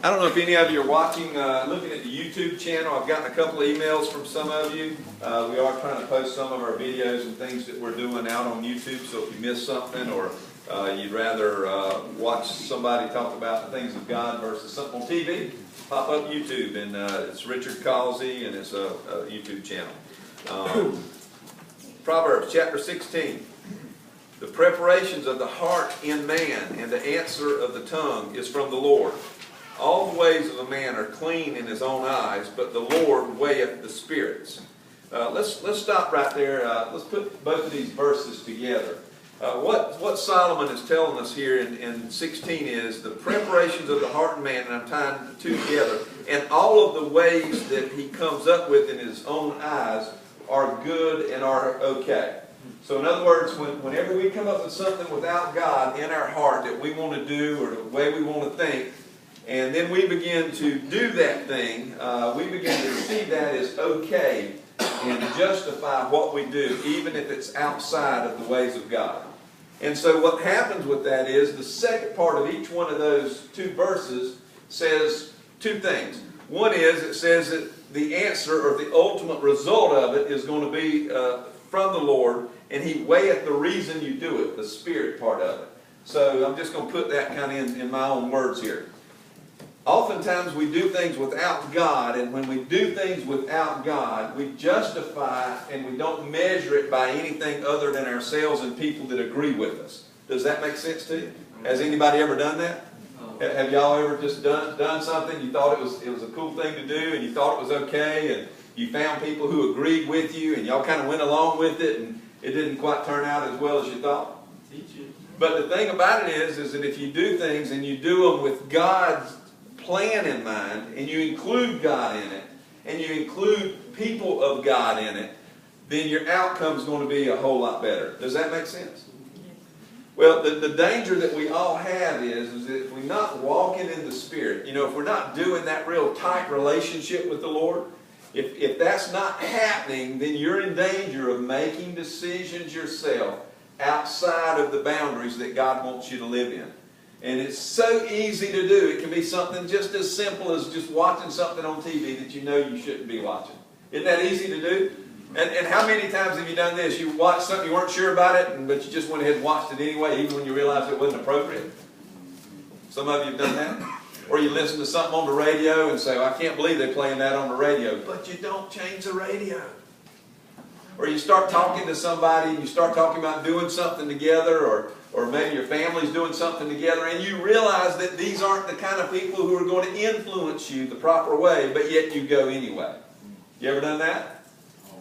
I don't know if any of you are watching, looking at the YouTube channel. I've gotten a couple of emails from some of you. We are trying to post some of our videos and things that we're doing out on YouTube, so if you missed something or you'd rather watch somebody talk about the things of God versus something on TV, pop up YouTube, and it's Richard Causey, and it's a YouTube channel. Proverbs chapter 16. The preparations of the heart in man and the answer of the tongue is from the Lord. All the ways of a man are clean in his own eyes, but the Lord weigheth the spirits. Let's stop right there. Let's put both of these verses together. What Solomon is telling us here in 16 is the preparations of the heart and man, and I'm tying the two together, and all of the ways that he comes up with in his own eyes are good and are okay. So in other words, whenever we come up with something without God in our heart that we want to do or the way we want to think, and then we begin to do that thing, we begin to see that as okay and justify what we do, even if it's outside of the ways of God. And so what happens with that is the second part of each one of those two verses says two things. One is, it says that the answer or the ultimate result of it is going to be from the Lord, and He weigheth the reason you do it, the spirit part of it. So I'm just going to put that kind of in my own words here. Oftentimes we do things without God, and when we do things without God, we justify and we don't measure it by anything other than ourselves and people that agree with us. Does that make sense to you? Has anybody ever done that? Have y'all ever just done something, you thought it was a cool thing to do, and you thought it was okay, and you found people who agreed with you, and y'all kind of went along with it, and it didn't quite turn out as well as you thought? But the thing about it is that if you do things and you do them with God's plan in mind, and you include God in it, and you include people of God in it, then your outcome is going to be a whole lot better. Does that make sense? Well, the danger that we all have is that if we're not walking in the Spirit, if we're not doing that real tight relationship with the Lord, if that's not happening, then you're in danger of making decisions yourself outside of the boundaries that God wants you to live in. And it's so easy to do. It can be something just as simple as just watching something on TV that you know you shouldn't be watching. Isn't that easy to do? And how many times have you done this? You watched something, you weren't sure about it, but you just went ahead and watched it anyway, even when you realized it wasn't appropriate? Some of you have done that. Or you listen to something on the radio and say, well, I can't believe they're playing that on the radio. But you don't change the radio. Or you start talking to somebody and you start talking about doing something together, or maybe your family's doing something together, and you realize that these aren't the kind of people who are going to influence you the proper way, but yet you go anyway. You ever done that?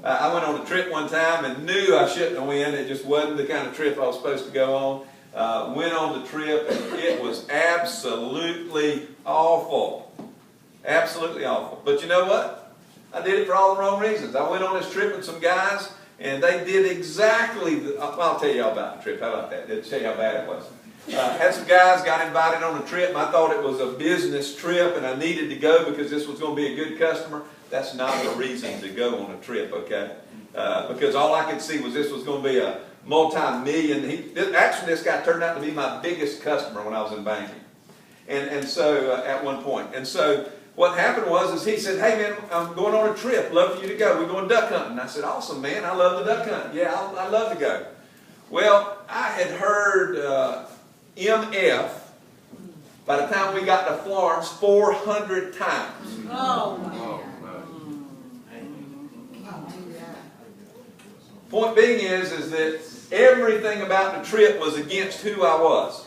I went on a trip one time and knew I shouldn't have went. It just wasn't the kind of trip I was supposed to go on. Went on the trip, and it was absolutely awful. Absolutely awful. But you know what? I did it for all the wrong reasons. I went on this trip with some guys, and they did exactly I'll tell you all about the trip. How about that? I'll tell you how bad it was. Had some guys, got invited on a trip, and I thought it was a business trip, and I needed to go because this was going to be a good customer. That's not the reason to go on a trip, okay? Because all I could see was this was going to be a multi-million. Actually, this guy turned out to be my biggest customer when I was in banking. And so, at one point. And so, what happened was he said, hey man, I'm going on a trip. Love for you to go. We're going duck hunting. I said, awesome man, I love the duck hunting. Yeah, I'd love to go. Well, I had heard MF by the time we got to Florence 400 times. Oh, man. Point being is that everything about the trip was against who I was.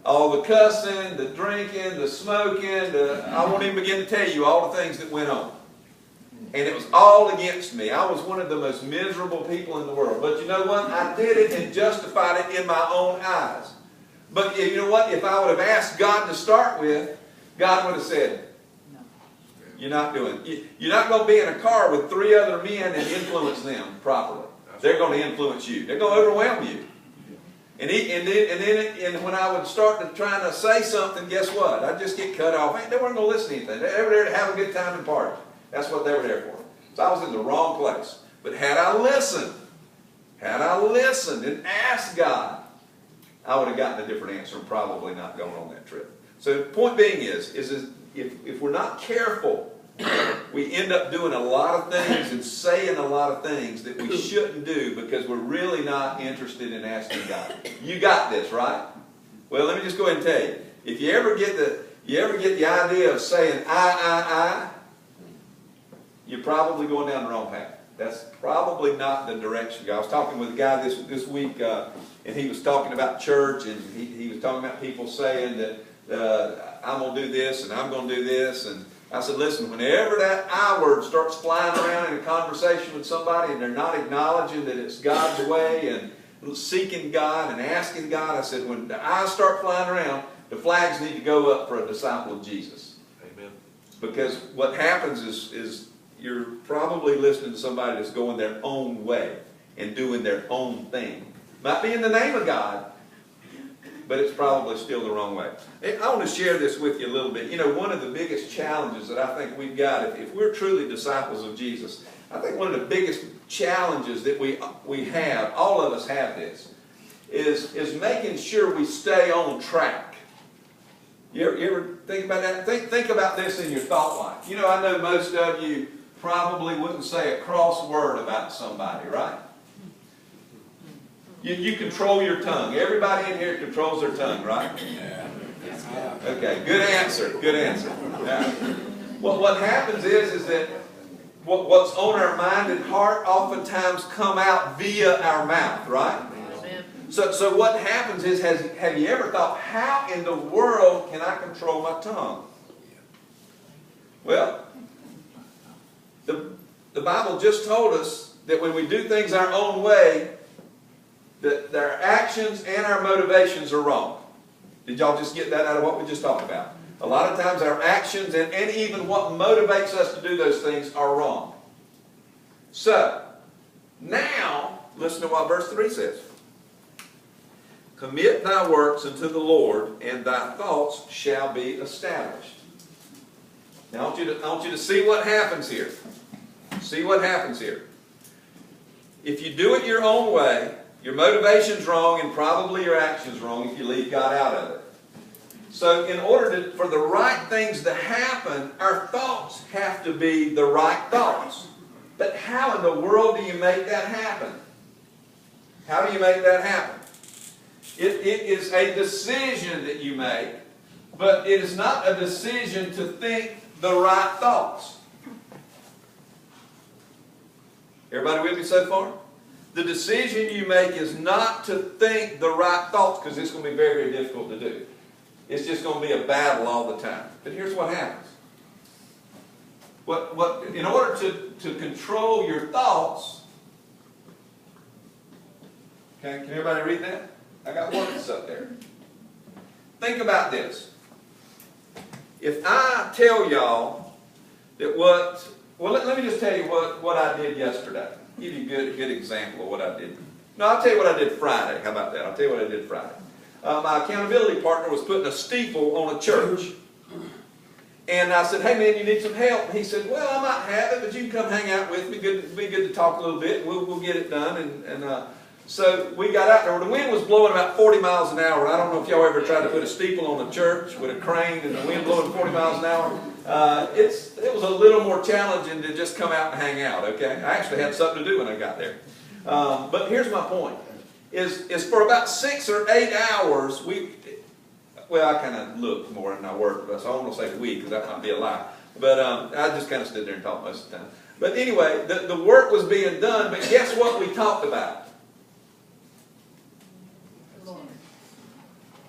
All the cussing, the drinking, the smoking, I won't even begin to tell you all the things that went on. And it was all against me. I was one of the most miserable people in the world. But you know what? I did it and justified it in my own eyes. But you know what? If I would have asked God to start with, God would have said, you're not doing it. You're not going to be in a car with 3 other men and influence them properly. They're going to influence you. They're going to overwhelm you. And then when I would start trying to say something, guess what? I'd just get cut off. They weren't going to listen to anything. They were there to have a good time and party. That's what they were there for. So I was in the wrong place. But had I listened and asked God, I would have gotten a different answer and probably not gone on that trip. So the point being is if we're not careful, we end up doing a lot of things and saying a lot of things that we shouldn't do because we're really not interested in asking God. You got this, right? Well, let me just go ahead and tell you. If you ever get the idea of saying I, you're probably going down the wrong path. That's probably not the direction. I was talking with a guy this week, and he was talking about church, and he was talking about people saying that I'm going to do this and I'm going to do this. And I said, listen, whenever that I word starts flying around in a conversation with somebody and they're not acknowledging that it's God's way and seeking God and asking God, I said, when the I's start flying around, the flags need to go up for a disciple of Jesus. Amen. Because what happens is you're probably listening to somebody that's going their own way and doing their own thing. Might be in the name of God, but it's probably still the wrong way. I want to share this with you a little bit. You know, one of the biggest challenges that I think we've got, if we're truly disciples of Jesus, I think one of the biggest challenges that we have, all of us have this, is making sure we stay on track. You ever think about that? Think about this in your thought life. You know, I know most of you probably wouldn't say a cross word about somebody, right? You control your tongue. Everybody in here controls their tongue, right? Yeah. Okay, good answer. Good answer. Now, what happens is that what's on our mind and heart oftentimes come out via our mouth, right? So what happens is, have you ever thought, how in the world can I control my tongue? Well, the Bible just told us that when we do things our own way, that our actions and our motivations are wrong. Did y'all just get that out of what we just talked about? A lot of times our actions and even what motivates us to do those things are wrong. So, now, listen to what verse 3 says. Commit thy works unto the Lord, and thy thoughts shall be established. Now, I want you to see what happens here. See what happens here. If you do it your own way, your motivation's wrong and probably your action's wrong if you leave God out of it. So in order for the right things to happen, our thoughts have to be the right thoughts. But how in the world do you make that happen? How do you make that happen? It is a decision that you make, but it is not a decision to think the right thoughts. Everybody with me so far? The decision you make is not to think the right thoughts, because it's going to be very, very difficult to do. It's just going to be a battle all the time. But here's what happens. In order to control your thoughts, okay, can everybody read that? I got words up there. Think about this. If I tell y'all that let me just tell you what I did yesterday. Give you a good example of what I did. No, I'll tell you what I did Friday. How about that? I'll tell you what I did Friday. My accountability partner was putting a steeple on a church. And I said, hey man, you need some help? And he said, well, I might have it, but you can come hang out with me. It'd be good to talk a little bit. We'll get it done. So we got out there. The wind was blowing about 40 miles an hour. I don't know if y'all ever tried to put a steeple on a church with a crane and the wind blowing 40 miles an hour. It was a little more challenging to just come out and hang out, okay? I actually had something to do when I got there. But here's my point. Is for about 6 or 8 hours, I kind of looked more than I worked, so I don't want to say we, because that might be a lie. But I just kind of stood there and talked most of the time. But anyway, the work was being done, but guess what we talked about?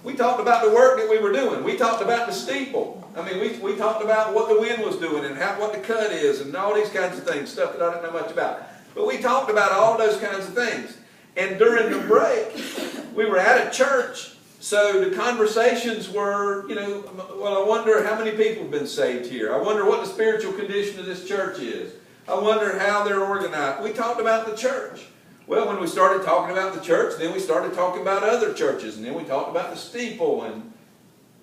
We talked about the work that we were doing. We talked about the steeple. I mean, we talked about what the wind was doing and what the cut is and all these kinds of things, stuff that I didn't know much about. But we talked about all those kinds of things. And during the break, we were at a church, so the conversations were, well, I wonder how many people have been saved here. I wonder what the spiritual condition of this church is. I wonder how they're organized. We talked about the church. Well, when we started talking about the church, then we started talking about other churches, and then we talked about the steeple. And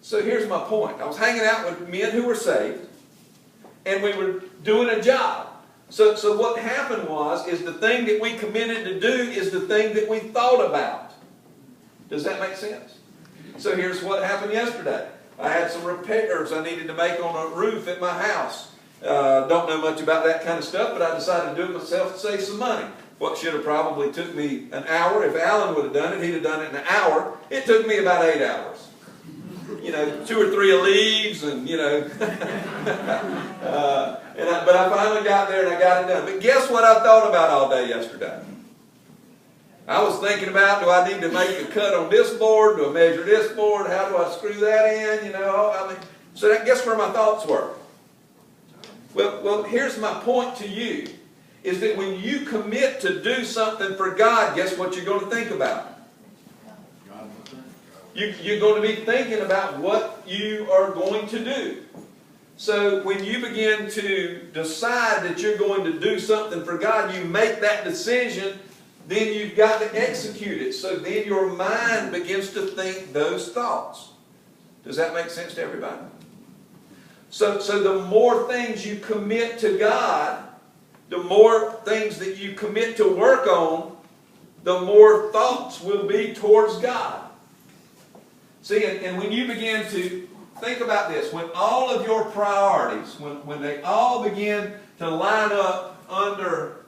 so here's my point. I was hanging out with men who were saved, and we were doing a job. So what happened is the thing that we committed to do is the thing that we thought about. Does that make sense? So here's what happened yesterday. I had some repairs I needed to make on a roof at my house. Don't know much about that kind of stuff, but I decided to do it myself to save some money. What should have probably took me an hour, if Alan would have done it, he'd have done it in an hour. It took me about 8 hours. You know, 2 or 3 leaves, and you know. But I finally got there and I got it done. But guess what I thought about all day yesterday? I was thinking about, do I need to make a cut on this board? Do I measure this board? How do I screw that in? You know, I mean, so guess where my thoughts were? Well, here's my point to you, is that when you commit to do something for God, guess what you're going to think about? You're going to be thinking about what you are going to do. So when you begin to decide that you're going to do something for God, you make that decision, then you've got to execute it. So then your mind begins to think those thoughts. Does that make sense to everybody? So the more things you commit to God, the more things that you commit to work on, the more thoughts will be towards God. See, and when you begin to think about this, when all of your priorities, when they all begin to line up under,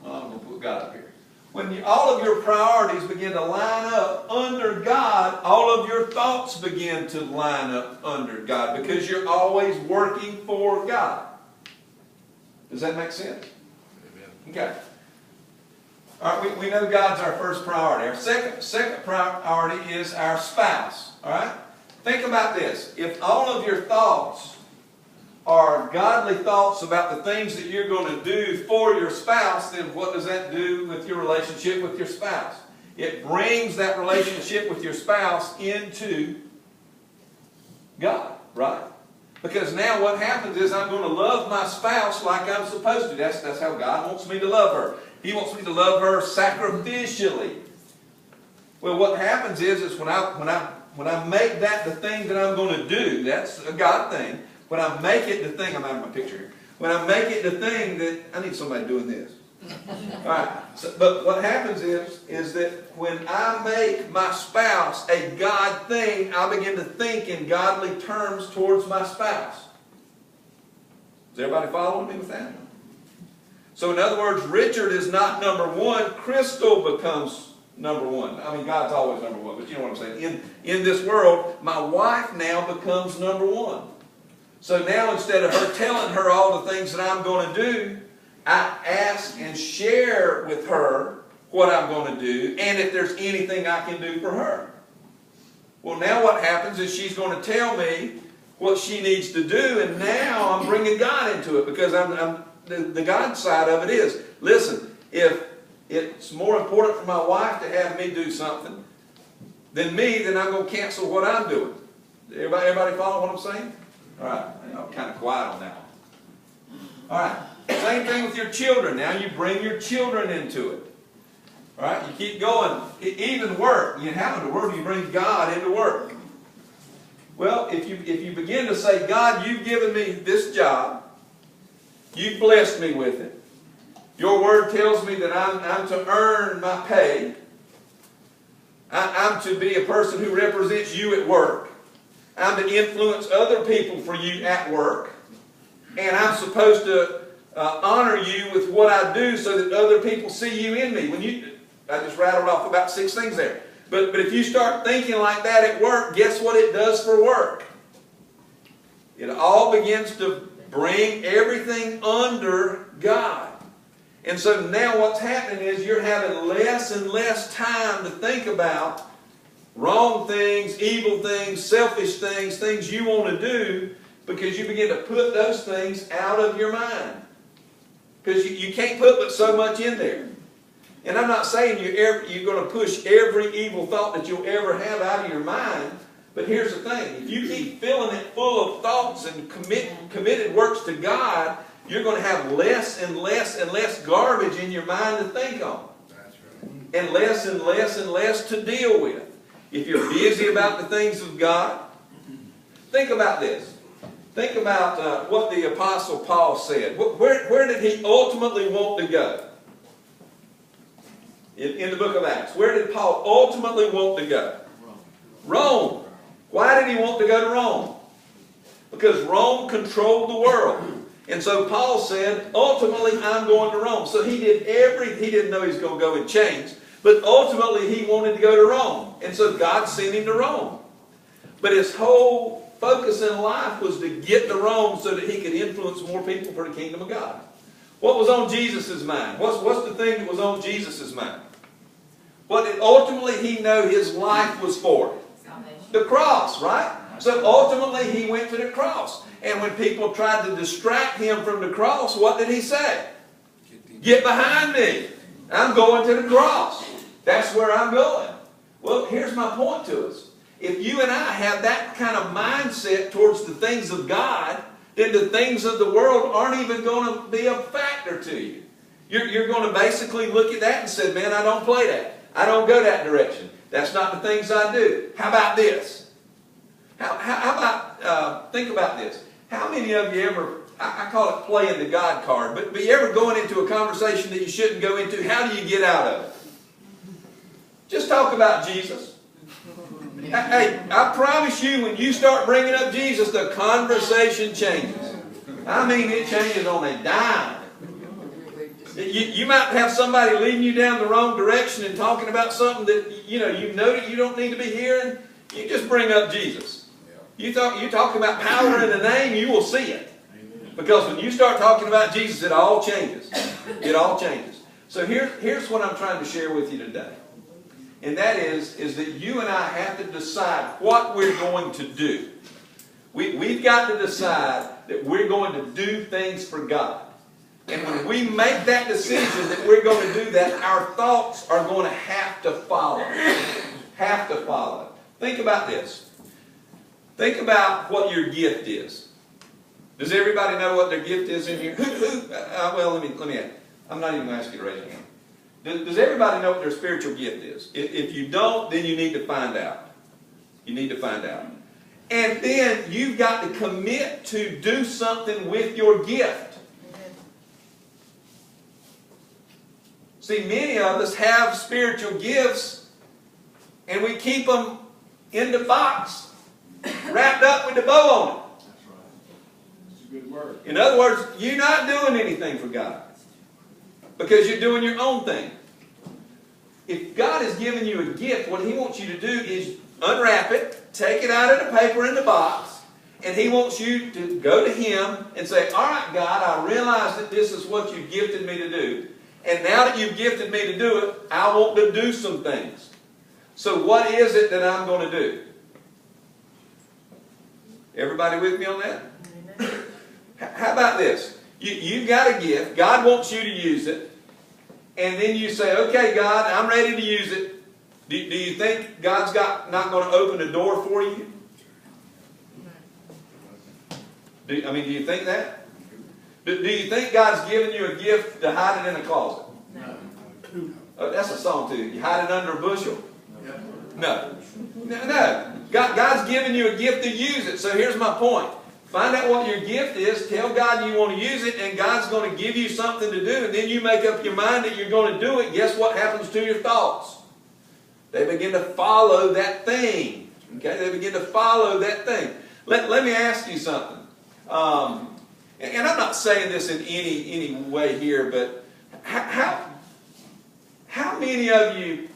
I'm going to put God up here. When all of your priorities begin to line up under God, all of your thoughts begin to line up under God, because you're always working for God. Does that make sense? Amen. Okay. All right, we know God's our first priority. Our second priority is our spouse. All right? Think about this. If all of your thoughts are godly thoughts about the things that you're going to do for your spouse, then what does that do with your relationship with your spouse? It brings that relationship with your spouse into God, right? Because now what happens is I'm going to love my spouse like I'm supposed to. That's how God wants me to love her. He wants me to love her sacrificially. Well, what happens is when I make that the thing that I'm going to do, that's a God thing. When I make it the thing, I'm out of my picture here. When I make it the thing that, I need somebody doing this. All right. So, but what happens is that when I make my spouse a God thing, I begin to think in godly terms towards my spouse. Is everybody following me with that? So in other words, Richard is not number one. Crystal becomes number one. I mean, God's always number one, but you know what I'm saying. In this world, my wife now becomes number one. So now instead of her telling her all the things that I'm going to do, I ask and share with her what I'm going to do, and if there's anything I can do for her. Well, now what happens is she's going to tell me what she needs to do, and now I'm bringing God into it, because the God side of it is, listen, if it's more important for my wife to have me do something than me, then I'm going to cancel what I'm doing. Everybody follow what I'm saying? All right, I'm kind of quiet on that one. All right, same thing with your children. Now you bring your children into it. All right, you keep going. Even work. You have to work, you bring God into work. Well, if you begin to say, God, you've given me this job. You've blessed me with it. Your word tells me that I'm to earn my pay. I'm to be a person who represents you at work. I'm to influence other people for you at work. And I'm supposed to honor you with what I do so that other people see you in me. I just rattled off about 6 things there. But if you start thinking like that at work, guess what it does for work? It all begins to bring everything under God. And so now what's happening is you're having less and less time to think about wrong things, evil things, selfish things, things you want to do, because you begin to put those things out of your mind. Because you can't put but so much in there. And I'm not saying you're going to push every evil thought that you'll ever have out of your mind, but here's the thing. If you keep filling it full of thoughts and committed works to God, you're going to have less and less and less garbage in your mind to think on. That's right. And less and less to deal with. If you're busy about the things of God, think about this. Think about what the Apostle Paul said. Where did he ultimately want to go? In the book of Acts. Where did Paul ultimately want to go? Rome. Why did he want to go to Rome? Because Rome controlled the world. And so Paul said, ultimately, I'm going to Rome. So he didn't know he was going to go in chains, but ultimately he wanted to go to Rome. And so God sent him to Rome. But his whole focus in life was to get to Rome so that he could influence more people for the kingdom of God. What was on Jesus' mind? What's the thing that was on Jesus' mind? What did ultimately he know his life was for? The cross, right? So ultimately he went to the cross. And when people tried to distract him from the cross, what did he say? Get behind me. I'm going to the cross. That's where I'm going. Well, here's my point to us. If you and I have that kind of mindset towards the things of God, then the things of the world aren't even going to be a factor to you. You're going to basically look at that and say, man, I don't play that. I don't go that direction. That's not the things I do. How about this? How about, think about this. How many of you ever, I call it playing the God card, but you ever going into a conversation that you shouldn't go into, how do you get out of it? Just talk about Jesus. Hey, I promise you, when you start bringing up Jesus, the conversation changes. I mean, it changes on a dime. You might have somebody leading you down the wrong direction and talking about something that you know that you don't need to be hearing. You just bring up Jesus. You talk about power in the name, you will see it. Because when you start talking about Jesus, it all changes. It all changes. So here's what I'm trying to share with you today. And that is that you and I have to decide what we're going to do. We've got to decide that we're going to do things for God. And when we make that decision that we're going to do that, our thoughts are going to have to follow. Have to follow. Think about this. Think about what your gift is. Does everybody know what their gift is in here? Well, let me ask. I'm not even going to ask you to raise your hand. Does everybody know what their spiritual gift is? If you don't, then you need to find out. You need to find out. And then you've got to commit to do something with your gift. See, many of us have spiritual gifts and we keep them in the box, wrapped up with the bow on it. That's right. That's a good word. In other words, you're not doing anything for God because you're doing your own thing. If God has given you a gift, what He wants you to do is unwrap it, take it out of the paper in the box, and He wants you to go to Him and say, all right, God, I realize that this is what you've gifted me to do. And now that you've gifted me to do it, I want to do some things. So what is it that I'm going to do? Everybody with me on that? How about this? You've got a gift. God wants you to use it. And then you say, okay, God, I'm ready to use it. Do you think God's not going to open a door for you? Do you think that? Do you think God's given you a gift to hide it in a closet? No. Oh, that's a song too. You hide it under a bushel? No. No. God's given you a gift to use it. So here's my point. Find out what your gift is. Tell God you want to use it, and God's going to give you something to do. And then you make up your mind that you're going to do it. Guess what happens to your thoughts? They begin to follow that thing. Okay? They begin to follow that thing. Let me ask you something. And I'm not saying this in any way here, but how many of you,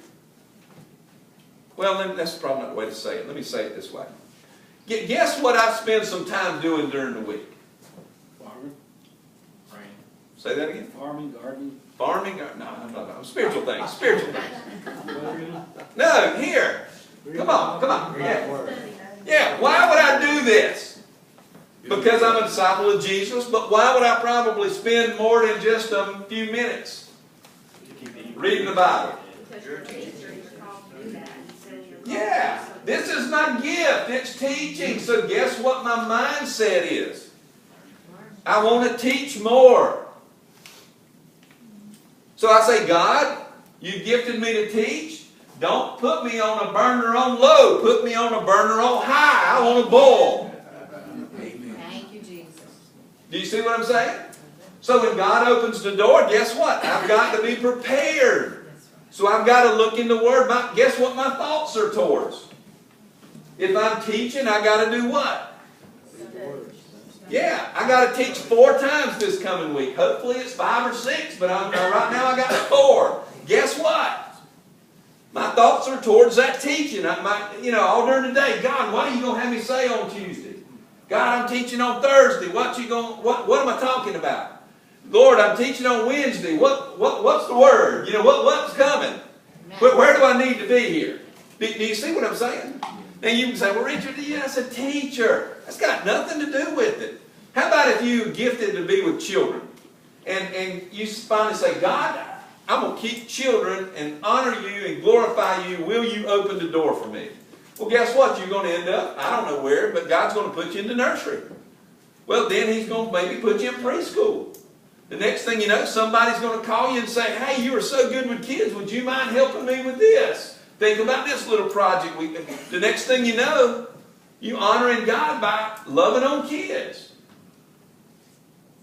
well, that's probably not the way to say it. Let me say it this way. Guess what I spend some time doing during the week? Farming. Praying. Say that again? Farming, gardening. Farming? No. Spiritual things. Spiritual things. No, here. Come on. Yeah, why would I do this? Because I'm a disciple of Jesus, but why would I probably spend more than just a few minutes reading the Bible? Yeah, this is my gift. It's teaching. So guess what my mindset is? I want to teach more. So I say, God, you gifted me to teach. Don't put me on a burner on low. Put me on a burner on high. I want to boil. Do you see what I'm saying? So when God opens the door, guess what? I've got to be prepared. So I've got to look in the Word. Guess what my thoughts are towards? If I'm teaching, I got to do what? Yeah, I got to teach 4 times this coming week. Hopefully it's 5 or 6, but right now I got 4. Guess what? My thoughts are towards that teaching. All during the day, God, what are you going to have me say on Tuesday? God, I'm teaching on Thursday. What am I talking about? Lord, I'm teaching on Wednesday. What's the word? What's coming? Where do I need to be here? Do you see what I'm saying? Now you can say, well, Richard, that's a teacher. That's got nothing to do with it. How about if you're gifted to be with children? And you finally say, God, I'm going to keep children and honor you and glorify you. Will you open the door for me? Well, guess what? You're going to end up, I don't know where, but God's going to put you in the nursery. Well, then He's going to maybe put you in preschool. The next thing you know, somebody's going to call you and say, hey, you are so good with kids. Would you mind helping me with this? Think about this little project. The next thing you know, you honoring God by loving on kids.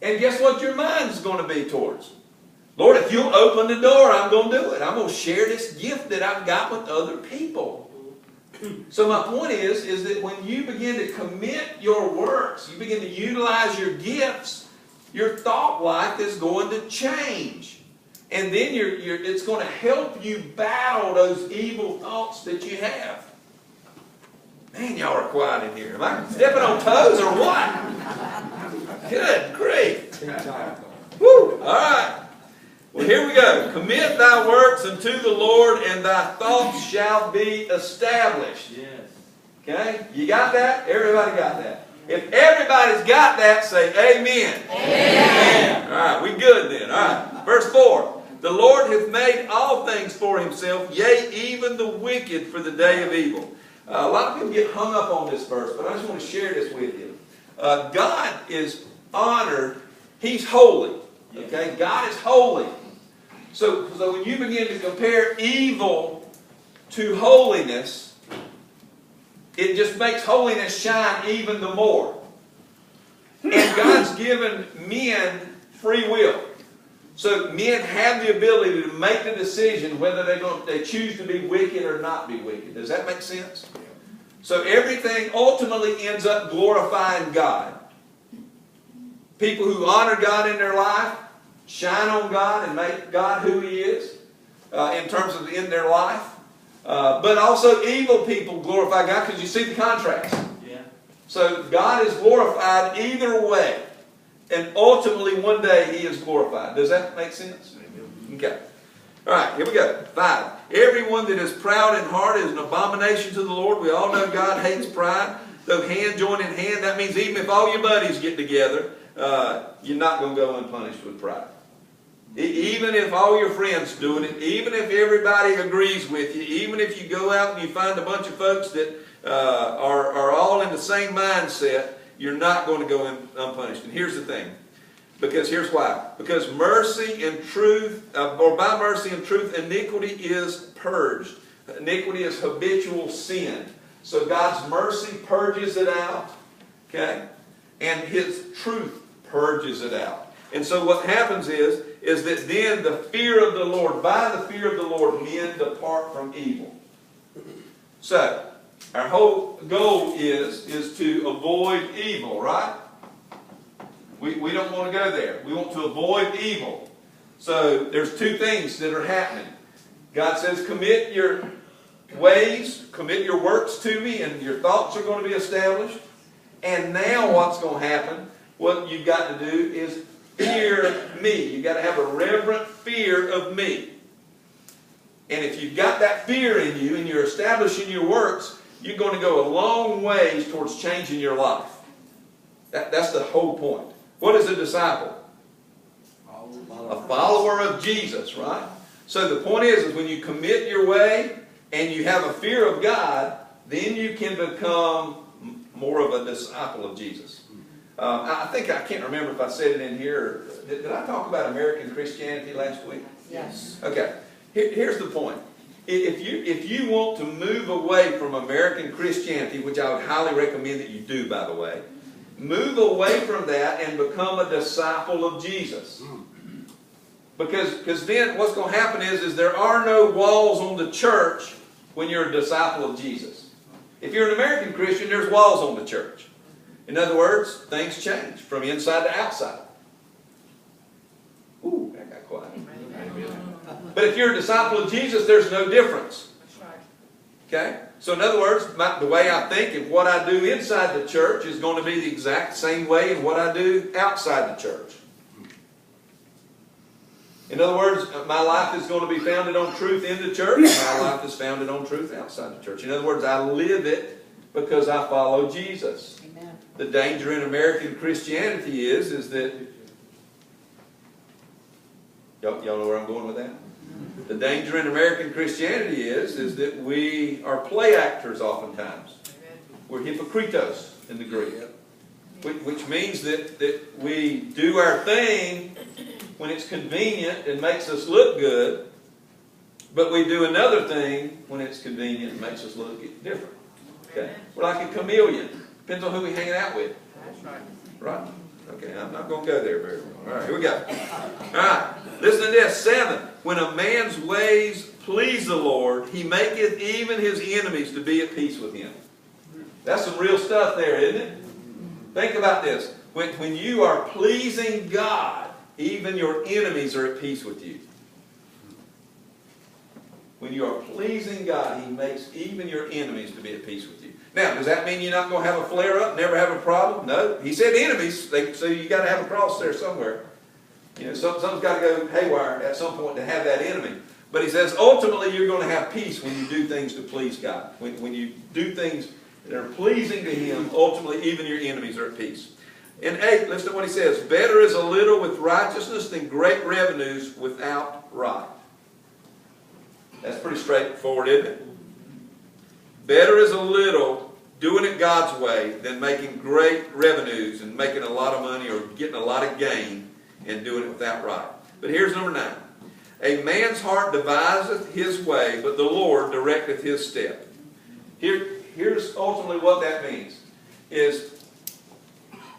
And guess what your mind's going to be towards? Lord, if you'll open the door, I'm going to do it. I'm going to share this gift that I've got with other people. So my point is that when you begin to commit your works, you begin to utilize your gifts, your thought life is going to change. And then it's going to help you battle those evil thoughts that you have. Man, y'all are quiet in here. Am I stepping on toes or what? Good grief. Woo! All right. Well, here we go. Commit thy works unto the Lord, and thy thoughts shall be established. Yes. Okay? You got that? Everybody got that? If everybody's got that, say amen. Amen. All right, we good then. All right. Verse 4. The Lord hath made all things for himself, yea, even the wicked for the day of evil. A lot of people get hung up on this verse, but I just want to share this with you. God is honored. He's holy. Okay? God is holy. So when you begin to compare evil to holiness, it just makes holiness shine even the more. And God's given men free will. So men have the ability to make the decision whether they choose to be wicked or not be wicked. Does that make sense? So everything ultimately ends up glorifying God. People who honor God in their life shine on God and make God who He is in terms of in their life. But also evil people glorify God, because you see the contrast. Yeah. So God is glorified either way. And ultimately one day He is glorified. Does that make sense? Okay. All right, here we go. 5. Everyone that is proud in heart is an abomination to the Lord. We all know God hates pride. Though hand join in hand, that means even if all your buddies get together, you're not going to go unpunished with pride. Even if all your friends doing it, even if everybody agrees with you, even if you go out and you find a bunch of folks that are all in the same mindset, you're not going to go unpunished. And here's the thing. Because here's why. Because mercy and truth, or by mercy and truth, iniquity is purged. Iniquity is habitual sin. So God's mercy purges it out. Okay? And His truth purges it out. And so what happens is that then the fear of the Lord, by the fear of the Lord, men depart from evil. So, our whole goal is to avoid evil, right? We don't want to go there. We want to avoid evil. So, there's 2 things that are happening. God says, commit your ways, commit your works to me, and your thoughts are going to be established. And now what's going to happen, what you've got to do is fear me. You've got to have a reverent fear of me. And if you've got that fear in you and you're establishing your works, you're going to go a long ways towards changing your life. That's the whole point. What is a disciple? A follower of Jesus, right? So the point is when you commit your way and you have a fear of God, then you can become more of a disciple of Jesus. I can't remember if I said it in here. Did I talk about American Christianity last week? Yes. Okay. Here's the point. If you want to move away from American Christianity, which I would highly recommend that you do, by the way, move away from that and become a disciple of Jesus. Because then what's going to happen is there are no walls on the church when you're a disciple of Jesus. If you're an American Christian, there's walls on the church. In other words, things change from inside to outside. Ooh, that got quiet. But if you're a disciple of Jesus, there's no difference. Okay? So in other words, the way I think and what I do inside the church is going to be the exact same way in what I do outside the church. In other words, my life is going to be founded on truth in the church. My life is founded on truth outside the church. In other words, I live it because I follow Jesus. Amen. The danger in American Christianity is that... Y'all know where I'm going with that? The danger in American Christianity is that we are play actors oftentimes. We're hypocritos in the Greek. Which means that we do our thing when it's convenient and makes us look good, but we do another thing when it's convenient and makes us look different. Okay? We're like a chameleon. Depends on who we're hanging out with. Right? Okay, I'm not going to go there very well. All right, here we go. All right, listen to this. 7. When a man's ways please the Lord, he maketh even his enemies to be at peace with him. That's some real stuff there, isn't it? Think about this. When you are pleasing God, even your enemies are at peace with you. When you are pleasing God, He makes even your enemies to be at peace with you. Now, does that mean you're not going to have a flare-up, never have a problem? No. He said enemies, so you got to have a cross there somewhere. You know, something's got to go haywire at some point to have that enemy. But He says ultimately you're going to have peace when you do things to please God. When you do things that are pleasing to Him, ultimately even your enemies are at peace. In 8, listen to what He says. Better is a little with righteousness than great revenues without right. That's pretty straightforward, isn't it? Better is a little doing it God's way than making great revenues and making a lot of money or getting a lot of gain and doing it without right. But here's number 9. A man's heart deviseth his way, but the Lord directeth his step. Here's ultimately what that means. Is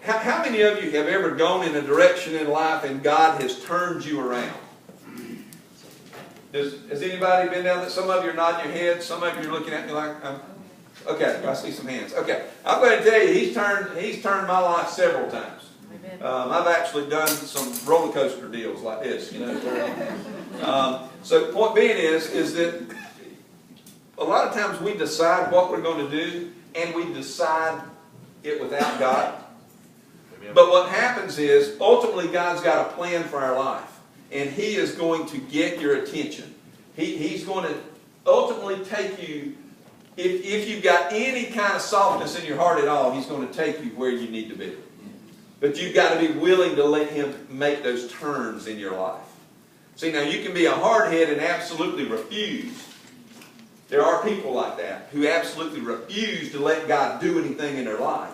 how many of you have ever gone in a direction in life and God has turned you around? Has anybody been down there? Some of you are nodding your head. Some of you are looking at me like, okay, I see some hands. Okay, I'm going to tell you, He's turned my life several times. I've actually done some roller coaster deals like this, you know. So point being is that a lot of times we decide what we're going to do, and we decide it without God. But what happens is, ultimately God's got a plan for our life. And He is going to get your attention. He's going to ultimately take you, if you've got any kind of softness in your heart at all, He's going to take you where you need to be. But you've got to be willing to let Him make those turns in your life. See, now you can be a hardhead and absolutely refuse. There are people like that who absolutely refuse to let God do anything in their life.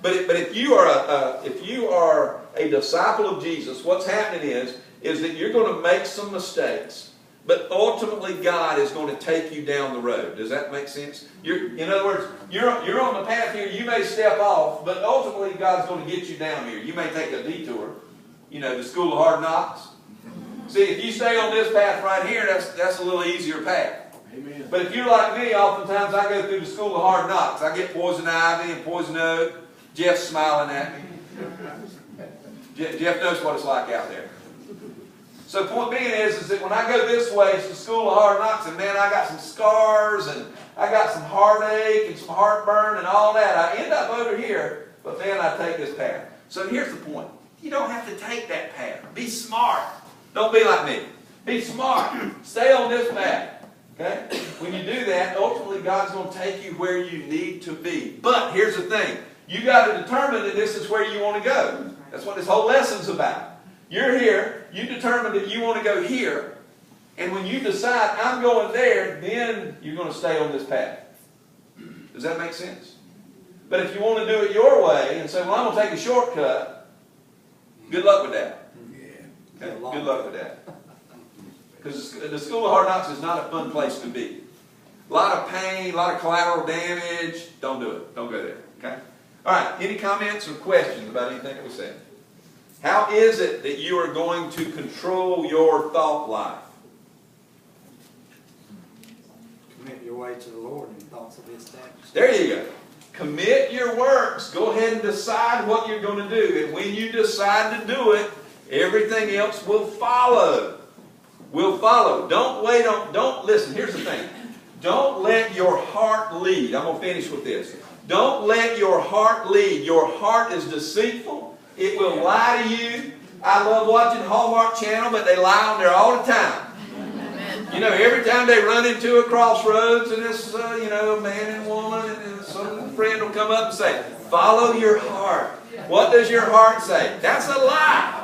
But if you are a disciple of Jesus, what's happening is that you're going to make some mistakes, but ultimately God is going to take you down the road. Does that make sense? In other words, you're on the path here, you may step off, but ultimately God's going to get you down here. You may take a detour, you know, the school of hard knocks. See, if you stay on this path right here, that's a little easier path. Amen. But if you're like me, oftentimes I go through the school of hard knocks. I get poison ivy and poison oak. Jeff's smiling at me. Jeff knows what it's like out there. So point being is that when I go this way, it's the school of hard knocks, and man, I got some scars, and I got some heartache, and some heartburn, and all that. I end up over here, but man, I take this path. So here's the point. You don't have to take that path. Be smart. Don't be like me. Be smart. Stay on this path. Okay? When you do that, ultimately God's going to take you where you need to be. But here's the thing. You got to determine that this is where you want to go. That's what this whole lesson's about. You're here, you determine that you want to go here, and when you decide, I'm going there, then you're going to stay on this path. Does that make sense? But if you want to do it your way, and say, well, I'm going to take a shortcut, good luck with that. Okay? Good luck with that. Because the school of hard knocks is not a fun place to be. A lot of pain, a lot of collateral damage. Don't do it. Don't go there. Okay? All right, any comments or questions about anything that we said? How is it that you are going to control your thought life? Commit your your way to the Lord, and thoughts will be established. There you go. Commit your works. Go ahead and decide what you're going to do. And when you decide to do it, everything else will follow. Will follow. Don't listen. Here's the thing. Don't let your heart lead. I'm going to finish with this. Don't let your heart lead. Your heart is deceitful. It will lie to you. I love watching Hallmark Channel, but they lie on there all the time. You know, every time they run into a crossroads and this, man and woman, and some friend will come up and say, follow your heart. What does your heart say? That's a lie.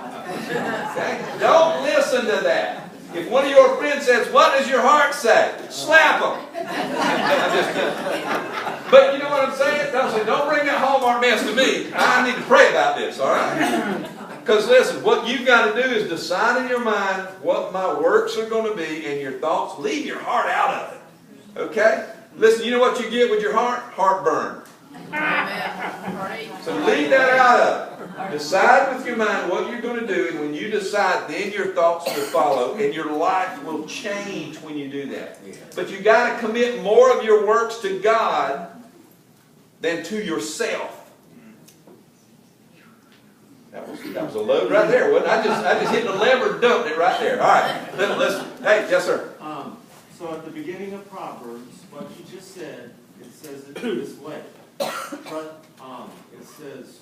Okay? Don't listen to that. If one of your friends says, what does your heart say? Slap them. I'm just kidding. But you know what I'm saying? Don't bring that Hallmark mess to me. I need to pray about this, all right? Because listen, what you've got to do is decide in your mind what my works are going to be and your thoughts. Leave your heart out of it. Okay? Listen, you know what you get with your heart? Heartburn. So leave that out of it. Decide with your mind what you're going to do, and when you decide, then your thoughts will follow, and your life will change when you do that. But you've got to commit more of your works to God than to yourself. That was a load right there, wasn't it? I just hit the lever and dumped it right there. All right, listen. Hey, yes, sir. So at the beginning of Proverbs, what you just said, it says it this way. It says,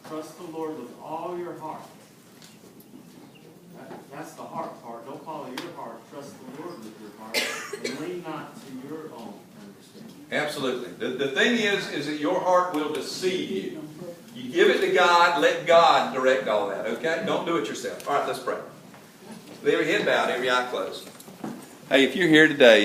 trust the Lord with all your heart. That's the heart part. Don't follow your heart. Trust the Lord with your heart. And lean not to your own understanding. Absolutely. The thing is that your heart will deceive you. You give it to God, let God direct all that, okay? Don't do it yourself. All right, let's pray. With every head bowed, every eye closed. Hey, if you're here today